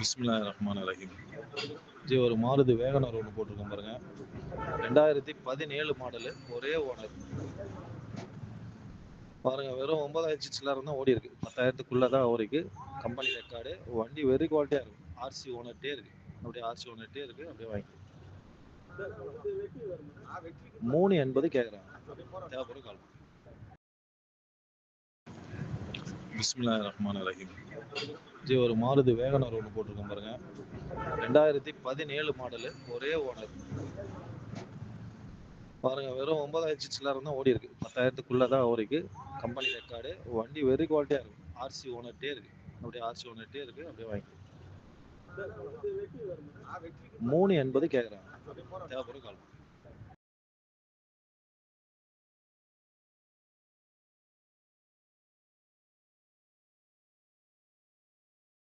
பிஸ்மில்லாஹிர் ரஹ்மானிர் ரஹீம். ஜி ஒரு மாருதி வேகனர் ஒன்று போட்டிருக்கோம் பாருங்க. 2017 மாடலு, ஒரே ஓனர். பாருங்க, வெறும் 9,000 சில்லறை தான் ஓடி இருக்கு. 10,000க்குள்ள தான் ஓடிக்கு. Company record. வண்டி வெரி குவாலிட்டியா இருக்கு. ஆர்சி ஓனர்ட்டே இருக்கு. அப்படியே ஆர்சி ஓனர்ட்டே இருக்கு. அப்படியே வாங்கி 380 கேட்குறாங்க. தேவைப்படும் கால். பிஸ்மில்லாஹிர் ரஹ்மானிர் ரஹீம். ஜி ஒரு மாருதி வேகனர் ஒன்று போட்டிருக்கோம் பாருங்க. 2017 மாடலு, ஒரே ஓனர். பாருங்க, வெறும் 9,000 சில்லறை தான் ஓடி இருக்கு. 10,000க்குள்ள தான் ஓடிக்கு. Company record. வண்டி வெரி குவாலிட்டியா இருக்கு. ஆர்சி ஓனர்ட்டே இருக்கு. அப்படியே ஆர்சி ஓனர்ட்டே இருக்கு. அப்படியே வாங்கி 380 கேட்குறாங்க. தேவைப்படும் கால்.